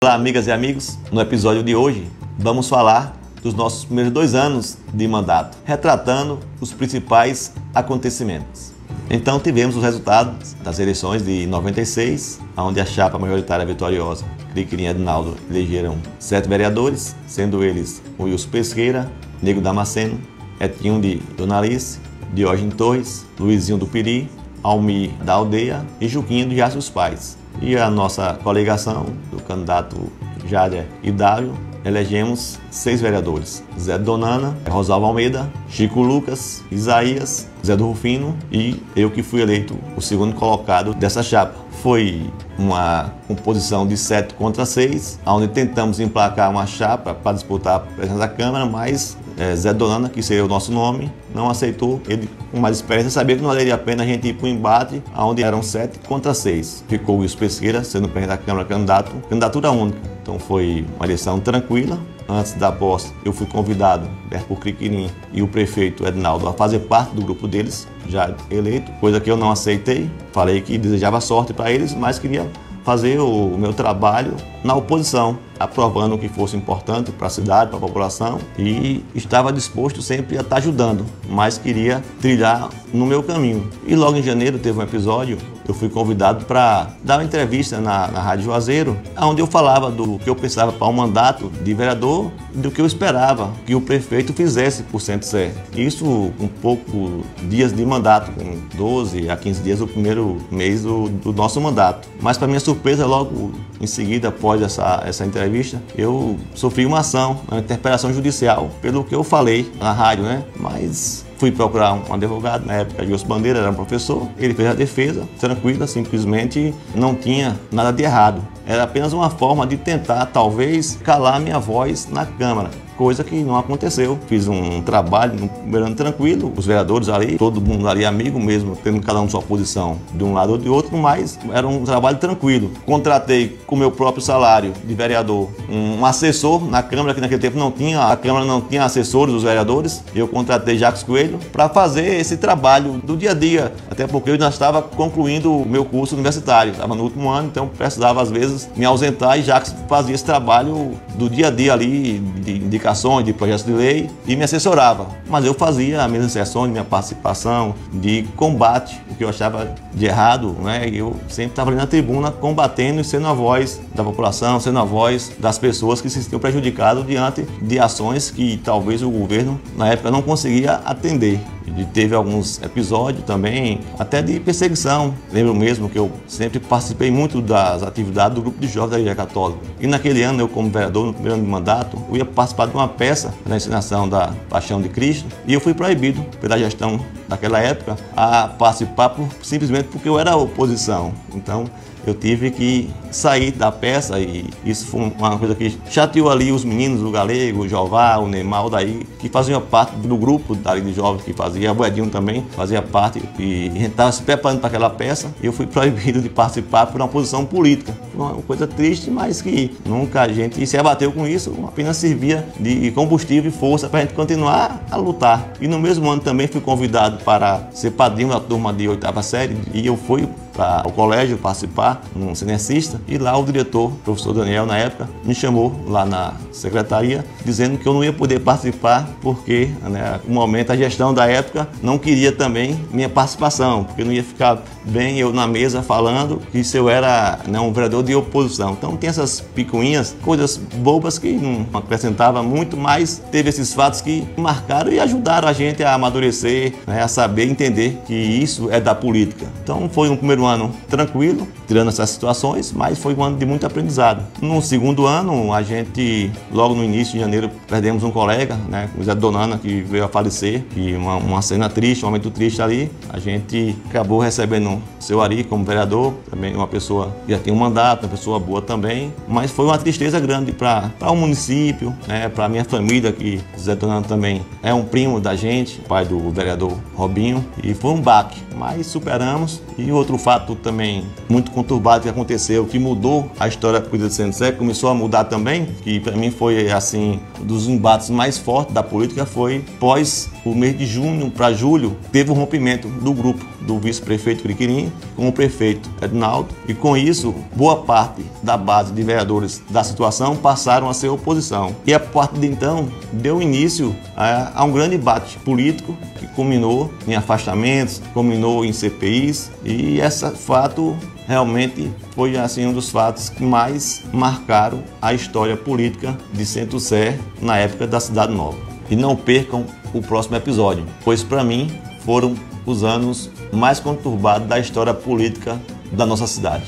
Olá, amigas e amigos. No episódio de hoje, vamos falar dos nossos primeiros 2 anos de mandato, retratando os principais acontecimentos. Então, tivemos os resultados das eleições de 96, onde a chapa majoritária vitoriosa, Criquirim e Edinaldo, elegeram 7 vereadores, sendo eles o Wilson Pesqueira, Nego Damasceno, Etinho de Dona Alice, Diógenes Torres, Luizinho do Piri, Almir da Aldeia e Juquinho de Jardim dos Pais. E a nossa coligação do candidato Jader e Dávio, elegemos 6 vereadores: Zé Donana, Rosalvo Almeida, Chico Lucas, Isaías, Zé do Rufino e eu, que fui eleito o segundo colocado dessa chapa. Foi uma composição de 7 contra 6, onde tentamos emplacar uma chapa para disputar a presença da Câmara, mas Zé Donana, que seria o nosso nome, não aceitou. Ele, com mais experiência, sabia que não valeria a pena a gente ir para o embate, onde eram 7 contra 6. Ficou o Wilson Pesqueira, sendo presidente da Câmara, candidatura única. Então foi uma eleição tranquila. Antes da posse, eu fui convidado por Criquirim e o prefeito Edinaldo a fazer parte do grupo deles, já eleito, coisa que eu não aceitei. Falei que desejava sorte para eles, mas queria fazer o meu trabalho na oposição, aprovando o que fosse importante para a cidade, para a população, e estava disposto sempre a estar ajudando, mas queria trilhar no meu caminho. E logo em janeiro teve um episódio, eu fui convidado para dar uma entrevista na Rádio Juazeiro, onde eu falava do que eu pensava para um mandato de vereador e do que eu esperava que o prefeito fizesse por Centro-Sé. Isso com poucos dias de mandato, com 12 a 15 dias do primeiro mês do nosso mandato. Mas, para minha surpresa, logo em seguida, após essa entrevista, eu sofri uma ação, uma interpelação judicial, pelo que eu falei na rádio, né? Mas fui procurar um advogado, na época, Gilson Bandeira, era um professor. Ele fez a defesa, tranquila, simplesmente não tinha nada de errado. Era apenas uma forma de tentar, talvez, calar minha voz na Câmara, coisa que não aconteceu. Fiz um trabalho no primeiro ano tranquilo, os vereadores ali, todo mundo ali amigo mesmo, tendo cada um sua posição de um lado ou de outro, mas era um trabalho tranquilo. Contratei com o meu próprio salário de vereador um assessor na Câmara, que naquele tempo não tinha, a Câmara não tinha assessores dos vereadores. Eu contratei Jacques Coelho para fazer esse trabalho do dia a dia, até porque eu ainda estava concluindo o meu curso universitário, estava no último ano, então precisava às vezes me ausentar, e Jacques fazia esse trabalho do dia a dia ali, de indicações, de projetos de lei, e me assessorava. Mas eu fazia as minhas inserções, minha participação de combate, o que eu achava de errado, né? Eu sempre estava ali na tribuna combatendo e sendo a voz da população, sendo a voz das pessoas que se sentiam prejudicadas diante de ações que talvez o governo na época não conseguia atender. E teve alguns episódios também, até de perseguição. Lembro mesmo que eu sempre participei muito das atividades do grupo de jovens da Igreja Católica. E naquele ano, eu como vereador, no primeiro ano de mandato, eu ia participar de uma peça na encenação da Paixão de Cristo, e eu fui proibido pela gestão daquela época a participar simplesmente porque eu era oposição. Então, eu tive que sair da peça, e isso foi uma coisa que chateou ali os meninos, o Galego, o Jová, o Neymar, o Daí, que faziam parte do grupo dali de jovens que fazia, o Edinho também fazia parte, e a gente estava se preparando para aquela peça, e eu fui proibido de participar por uma posição política. Foi uma coisa triste, mas que nunca a gente se abateu com isso, apenas servia de combustível e força para a gente continuar a lutar. E no mesmo ano também fui convidado para ser padrinho da turma de 8ª série, e eu fui para o colégio participar, um cinecista, e lá o diretor, o professor Daniel, na época, me chamou lá na secretaria, dizendo que eu não ia poder participar porque, né, no momento, a gestão da época não queria também minha participação, porque não ia ficar bem eu na mesa falando que se eu era, né, um vereador de oposição. Então tem essas picuinhas, coisas bobas que não acrescentava muito, mas teve esses fatos que marcaram e ajudaram a gente a amadurecer, né, a saber entender que isso é da política. Então foi um primeiro ano tranquilo, tirando essas situações, mas foi um ano de muito aprendizado. No segundo ano, a gente, logo no início de janeiro, perdemos um colega, né, o Zé Donana, que veio a falecer, e uma cena triste, um momento triste ali. A gente acabou recebendo o seu Ari como vereador, também uma pessoa que já tem um mandato, uma pessoa boa também, mas foi uma tristeza grande para o município, né, para a minha família, que o Zé Donana também é um primo da gente, pai do vereador Robinho, e foi um baque, mas superamos. E outro fato também muito conturbado que aconteceu, que mudou a história da política de Centro-Sé, começou a mudar também, que para mim foi assim, um dos embates mais fortes da política, foi pós o mês de junho para julho, teve um rompimento do grupo do vice-prefeito Criquirim com o prefeito Edinaldo, e com isso, boa parte da base de vereadores da situação passaram a ser oposição. E a partir de então, deu início a um grande debate político que culminou em afastamentos, culminou em CPIs, e esse fato realmente foi assim um dos fatos que mais marcaram a história política de Centro-Sé na época da Cidade Nova. E não percam o próximo episódio, pois para mim foram os anos mais conturbados da história política da nossa cidade.